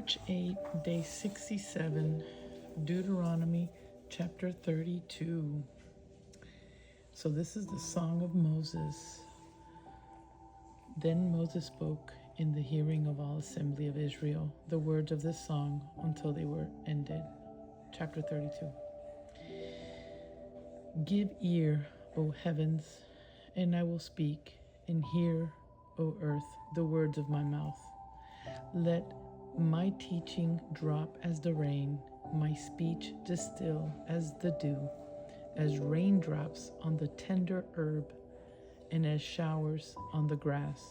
March 8, day 67, Deuteronomy chapter 32. So this is the Song of Moses. Then Moses spoke in the hearing of all assembly of Israel the words of this song until they were ended. Chapter 32. Give ear, O heavens, and I will speak, and hear, O earth, the words of my mouth. Let my teaching drop as the rain, my speech distill as the dew, as raindrops on the tender herb, and as showers on the grass.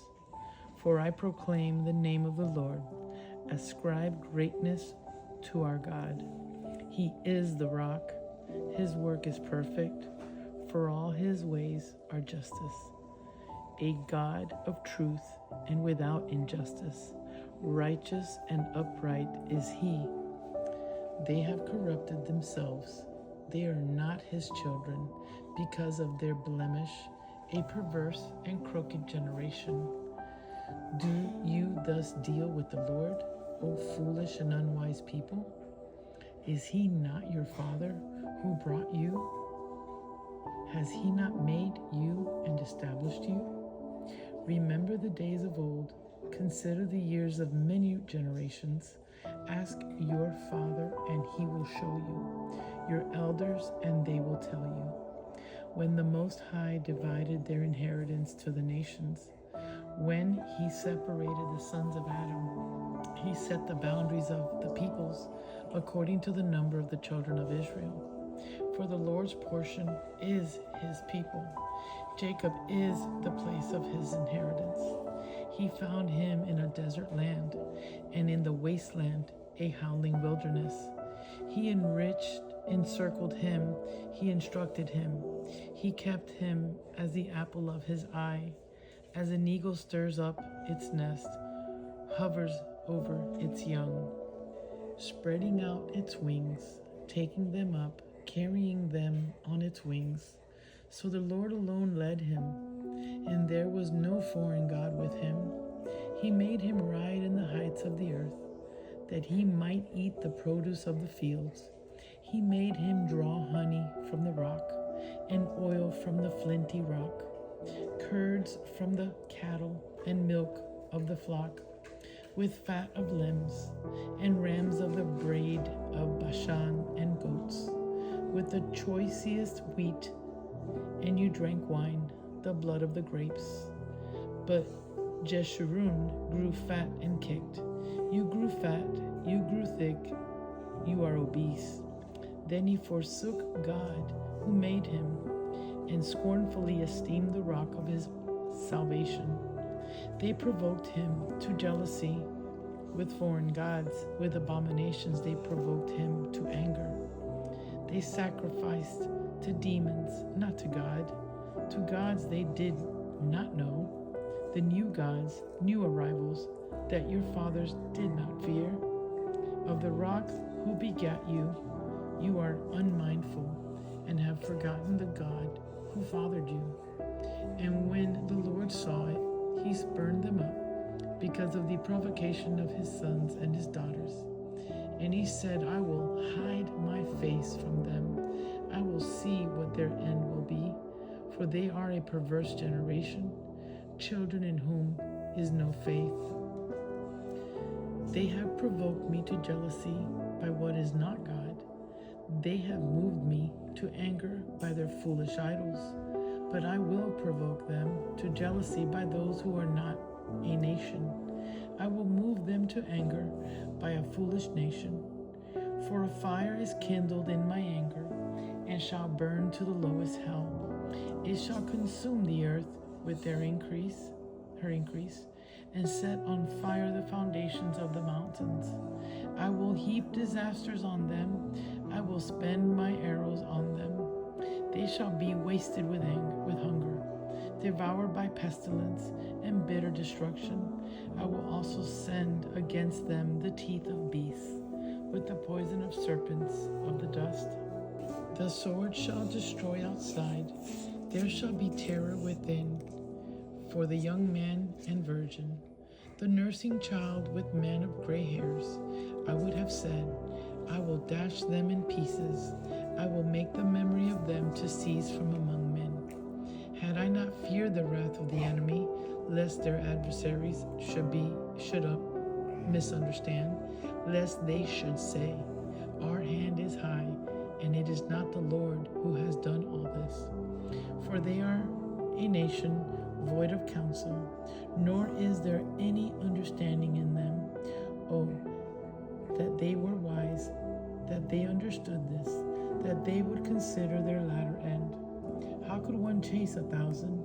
For I proclaim the name of the Lord, ascribe greatness to our God. He is the rock, his work is perfect, for all his ways are justice. A God of truth and without injustice, righteous and upright is he. They have corrupted themselves. They are not his children because of their blemish, a perverse and crooked generation. Do you thus deal with the Lord, O foolish and unwise people? Is he not your father who brought you? Has he not made you and established you? Remember the days of old. Consider the years of many generations. Ask your father, and he will show you, your elders, and they will tell you. When the Most High divided their inheritance to the nations, when he separated the sons of Adam, he set the boundaries of the peoples according to the number of the children of Israel. For the Lord's portion is his people. Jacob is the place of his inheritance. He found him in a desert land, and in the wasteland a howling wilderness. He encircled him, he instructed him. He kept him as the apple of his eye. As an eagle stirs up its nest, hovers over its young, spreading out its wings, taking them up, carrying them on its wings. So the Lord alone led him, and there was no foreign God with him. He made him ride in the heights of the earth, that he might eat the produce of the fields. He made him draw honey from the rock, and oil from the flinty rock, curds from the cattle, and milk of the flock, with fat of lambs, and rams of the braid of Bashan, and goats, with the choicest wheat. And you drank wine, the blood of the grapes. But Jeshurun grew fat and kicked. You grew fat, you grew thick, you are obese. Then he forsook God who made him, and scornfully esteemed the rock of his salvation. They provoked him to jealousy with foreign gods. With abominations they provoked him to anger. They sacrificed to demons, not to God. To gods they did not know, the new gods, new arrivals, that your fathers did not fear. Of the rock who begat you, you are unmindful, and have forgotten the God who fathered you. And when the Lord saw it, he spurned them up, because of the provocation of his sons and his daughters. And he said, I will hide my face from them. I will see what their end will be, for they are a perverse generation, children in whom is no faith. They have provoked me to jealousy by what is not God. They have moved me to anger by their foolish idols. But I will provoke them to jealousy by those who are not a nation. I will move them to anger by a foolish nation. For a fire is kindled in my anger, and shall burn to the lowest hell. It shall consume the earth with her increase, and set on fire the foundations of the mountains. I will heap disasters on them. I will spend my arrows on them. They shall be wasted with hunger, devoured by pestilence and bitter destruction. I will also send against them the teeth of beasts, with the poison of serpents of the dust. The sword shall destroy outside, there shall be terror within, for the young man and virgin. The nursing child with men of gray hairs, I would have said, I will dash them in pieces. I will make the memory of them to cease from among men. Had I not feared the wrath of the enemy, lest their adversaries should misunderstand, lest they should say, our hand is high, and it is not the Lord who has done all this. For they are a nation void of counsel, nor is there any understanding in them. Oh, that they were wise, that they understood this, that they would consider their latter end. How could one chase 1,000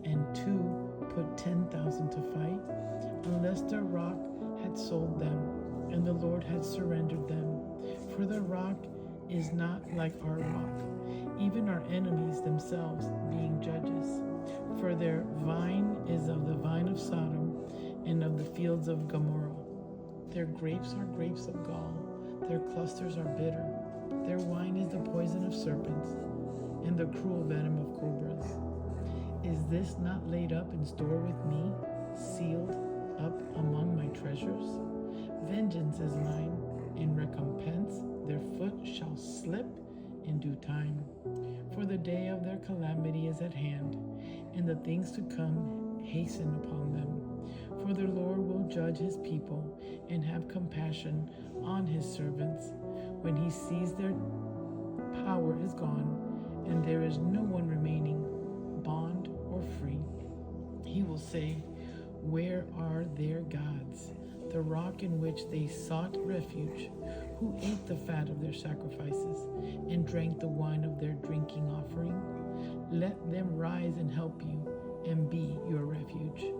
and two put 10,000 to fight, unless their rock had sold them and the Lord had surrendered them? For the rock is not like our rock, even our enemies themselves being judges. For their vine is of the vine of Sodom and of the fields of Gomorrah. Their grapes are grapes of gall, their clusters are bitter. Their wine is the poison of serpents and the cruel venom of cobras. Is this not laid up in store with me, sealed up among my treasures? Vengeance is mine, in recompense their foot shall slip in due time. For the day of their calamity is at hand, and the things to come hasten upon them. For the Lord will judge his people and have compassion on his servants when he sees their power is gone and there is no one remaining, bond or free. He will say, where are their gods, the rock in which they sought refuge, who ate the fat of their sacrifices and drank the wine of their drinking offering? Let them rise and help you and be your refuge.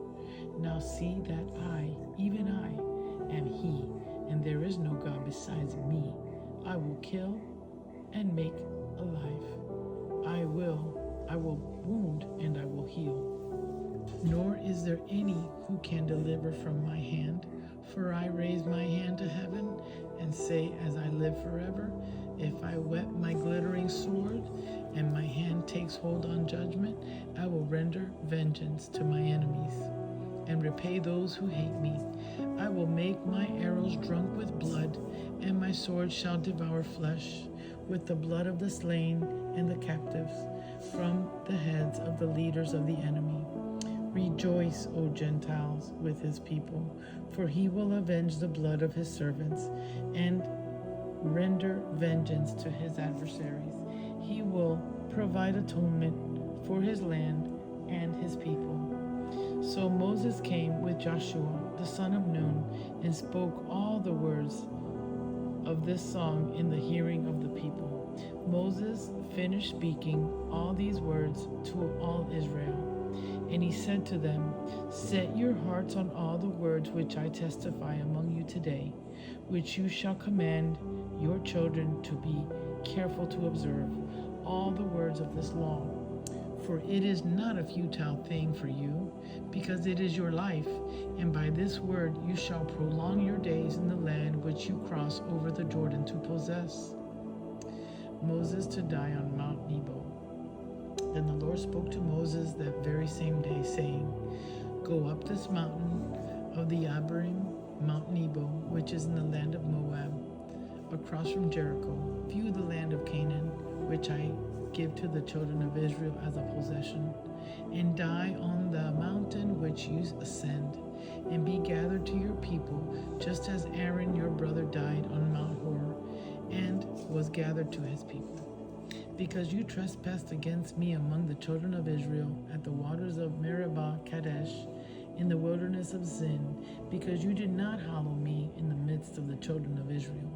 Now see that I, even I, am he, and there is no God besides me. I will kill and make alive. I will wound and I will heal. Nor is there any who can deliver from my hand. For I raise my hand to heaven and say, as I live forever, if I whet my glittering sword and my hand takes hold on judgment, I will render vengeance to my enemies and repay those who hate me. I will make my arrows drunk with blood, and my sword shall devour flesh, with the blood of the slain and the captives, from the heads of the leaders of the enemy. Rejoice, O Gentiles, with his people, for he will avenge the blood of his servants and render vengeance to his adversaries. He will provide atonement for his land and his people. So Moses came with Joshua, the son of Nun, and spoke all the words of this song in the hearing of the people. Moses finished speaking all these words to all Israel. And he said to them, set your hearts on all the words which I testify among you today, which you shall command your children to be careful to observe, all the words of this law. For it is not a futile thing for you, because it is your life, and by this word you shall prolong your days in the land which you cross over the Jordan to possess. Moses to die on Mount Nebo. Then the Lord spoke to Moses that very same day, saying, go up this mountain of the Abarim, Mount Nebo, which is in the land of Moab, across from Jericho. View the land of Canaan, which I give to the children of Israel as a possession, and die on the mountain which you ascend, and be gathered to your people, just as Aaron your brother died on Mount Hor, and was gathered to his people. Because you trespassed against me among the children of Israel at the waters of Meribah Kadesh, in the wilderness of Zin, because you did not hallow me in the midst of the children of Israel.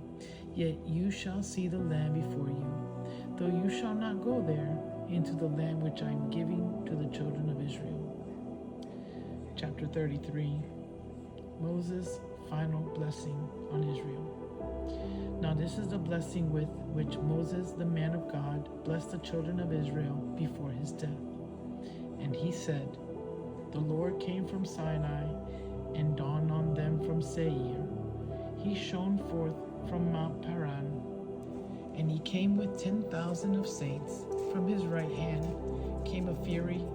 Yet you shall see the land before you, though you shall not go there into the land which I am giving to the children of Israel. Chapter 33. Moses' final blessing on Israel. Now this is the blessing with which Moses, the man of God, blessed the children of Israel before his death. And he said, the Lord came from Sinai and dawned on them from Seir. He shone forth from Mount Paran, and he came with 10,000 of saints. From his right hand came a fiery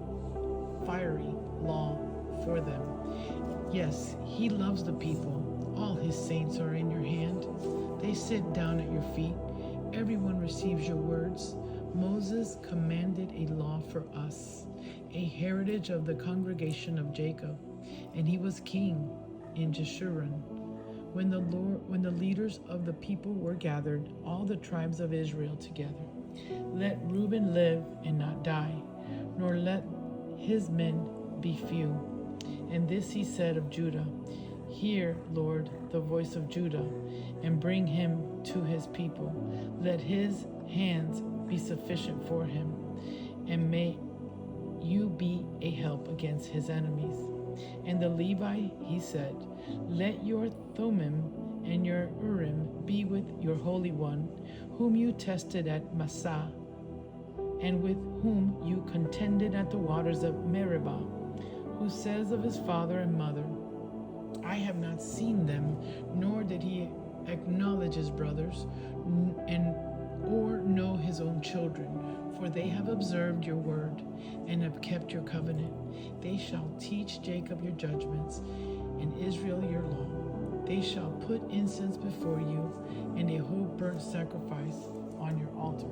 law for them, Yes, he loves the people. All his saints are in your hand. They sit down at your feet. Everyone receives your words. Moses commanded a law for us, a heritage of the congregation of Jacob, and he was king in Jeshurun. When the leaders of the people were gathered, all the tribes of Israel together, let Reuben live and not die, nor let his men be few. And this he said of Judah, Hear, Lord, the voice of Judah, and bring him to his people. Let his hands be sufficient for him, and may you be a help against his enemies. And the Levi, he said, Let your Thummim and your Urim be with your Holy One, whom you tested at Massah, and with whom you contended at the waters of Meribah, who says of his father and mother, I have not seen them, nor did he acknowledge his brothers, or know his own children, for they have observed your word, and have kept your covenant. They shall teach Jacob your judgments, and Israel your law. They shall put incense before you, and a whole burnt sacrifice on your altar.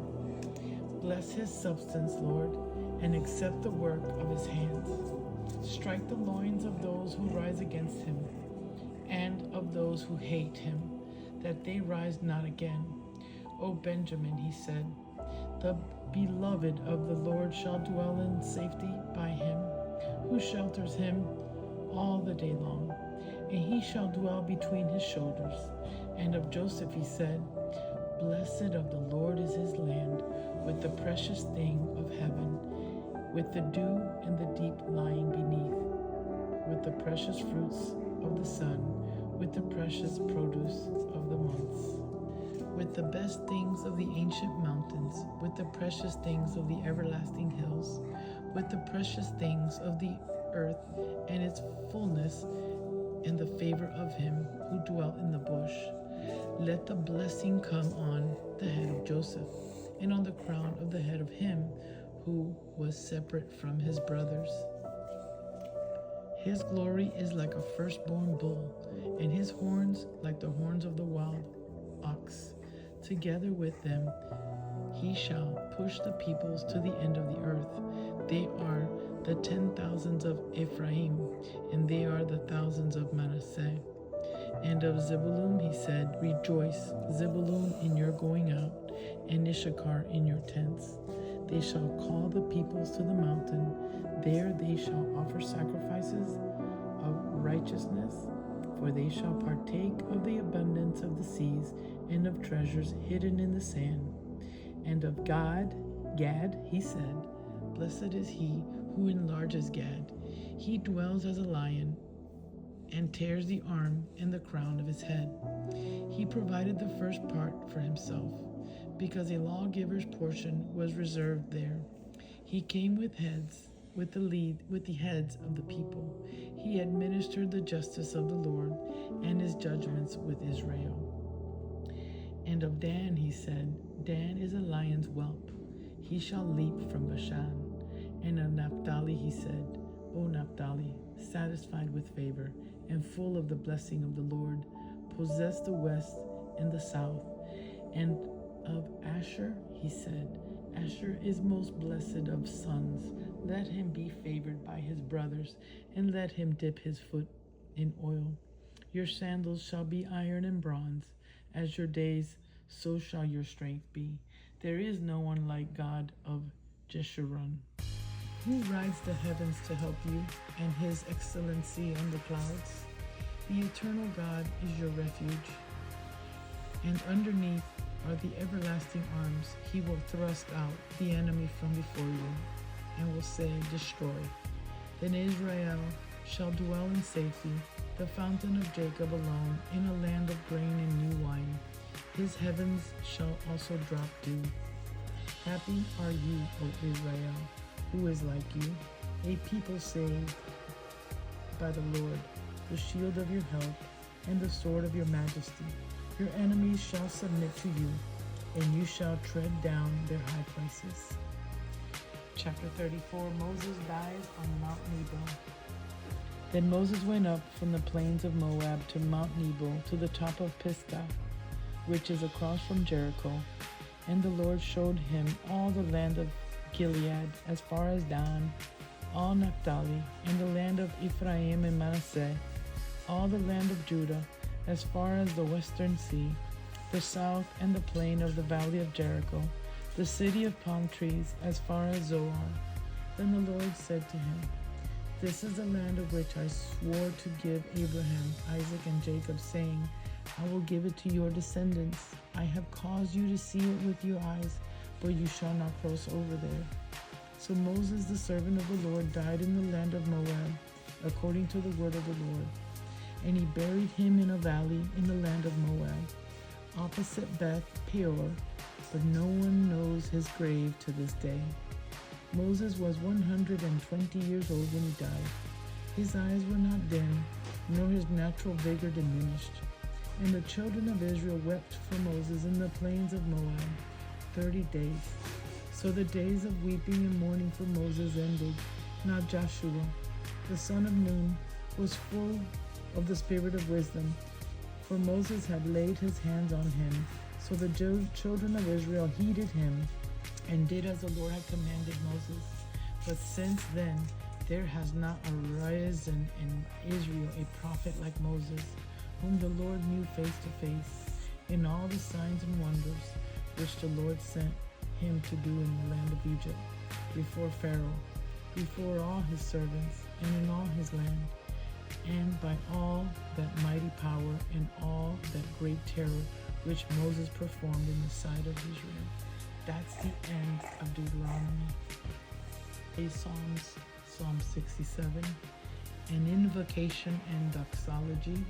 Bless his substance, Lord, and accept the work of his hands. Strike the loins of those who rise against him, and of those who hate him, that they rise not again. O Benjamin, he said, the beloved of the Lord shall dwell in safety by him, who shelters him all the day long, and he shall dwell between his shoulders. And of Joseph he said, Blessed of the Lord is his land, with the precious thing of heaven, with the dew and the deep lying beneath, with the precious fruits of the sun, with the precious produce of the months, with the best things of the ancient mountains, with the precious things of the everlasting hills, with the precious things of the earth and its fullness, and the favor of him who dwelt in the bush. Let the blessing come on the head of Joseph, and on the crown of the head of him who was separate from his brothers. His glory is like a firstborn bull, and his horns like the horns of the wild ox. Together with them he shall push the peoples to the end of the earth. They are the 10,000s of Ephraim, and they are the thousands of Manasseh. And of Zebulun he said, Rejoice, Zebulun, in your going out, and Issachar in your tents. They shall call the peoples to the mountain. There they shall offer sacrifices of righteousness, for they shall partake of the abundance of the seas and of treasures hidden in the sand. And of Gad he said, Blessed is he who enlarges Gad. He dwells as a lion, and tears the arm and the crown of his head. He provided the first part for himself, because a lawgiver's portion was reserved there. He came with the heads of the people. He administered the justice of the Lord and his judgments with Israel. And of Dan he said, Dan is a lion's whelp. He shall leap from Bashan. And of Naphtali he said, O Naphtali, satisfied with favor, and full of the blessing of the Lord, possess the west and the south. And of Asher he said, Asher is most blessed of sons. Let him be favored by his brothers, and let him dip his foot in oil. Your sandals shall be iron and bronze. As your days, so shall your strength be. There is no one like God of Jeshurun, who rides the heavens to help you, and his excellency on the clouds. The eternal God is your refuge, and underneath are the everlasting arms. He will thrust out the enemy from before you, and will say, Destroy. Then Israel shall dwell in safety, the fountain of Jacob alone, in a land of grain and new wine. His heavens shall also drop dew. Happy are you, O Israel, who is like you, a people saved by the Lord, the shield of your help, and the sword of your majesty. Your enemies shall submit to you, and you shall tread down their high places. Chapter 34, Moses dies on Mount Nebo. Then Moses went up from the plains of Moab to Mount Nebo, to the top of Pisgah, which is across from Jericho. And the Lord showed him all the land of Gilead, as far as Dan, all Naphtali, and the land of Ephraim and Manasseh, all the land of Judah, as far as the western sea, the south and the plain of the valley of Jericho, the city of palm trees, as far as Zoar. Then the Lord said to him, This is the land of which I swore to give Abraham, Isaac, and Jacob, saying, I will give it to your descendants. I have caused you to see it with your eyes, but you shall not cross over there. So Moses, the servant of the Lord, died in the land of Moab, according to the word of the Lord. And he buried him in a valley in the land of Moab, opposite Beth Peor, but no one knows his grave to this day. Moses was 120 years old when he died. His eyes were not dim, nor his natural vigor diminished. And the children of Israel wept for Moses in the plains of Moab 30 days. So the days of weeping and mourning for Moses ended. Now Joshua, the son of Nun, was full of the spirit of wisdom, for Moses had laid his hands on him. So the children of Israel heeded him and did as the Lord had commanded Moses. But since then there has not arisen in Israel a prophet like Moses, whom the Lord knew face to face, in all the signs and wonders which the Lord sent him to do in the land of Egypt, before Pharaoh, before all his servants, and in all his land, and by all that mighty power and all that great terror which Moses performed in the sight of Israel. That's the end of Deuteronomy. Psalm 67, an invocation and doxology.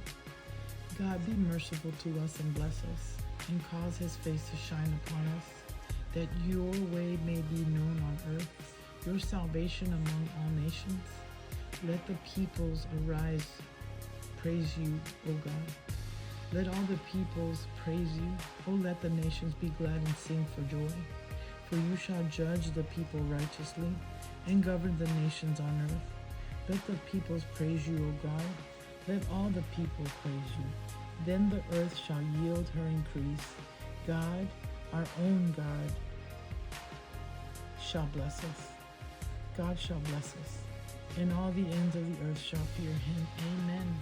God, be merciful to us and bless us, and cause his face to shine upon us, that your way may be known on earth, your salvation among all nations. Let the peoples arise, praise you, O God. Let all the peoples praise you. O let the nations be glad and sing for joy. For you shall judge the people righteously, and govern the nations on earth. Let the peoples praise you, O God. Let all the people praise you. Then the earth shall yield her increase. God, our own God, shall bless us. God shall bless us, and all the ends of the earth shall fear him. Amen.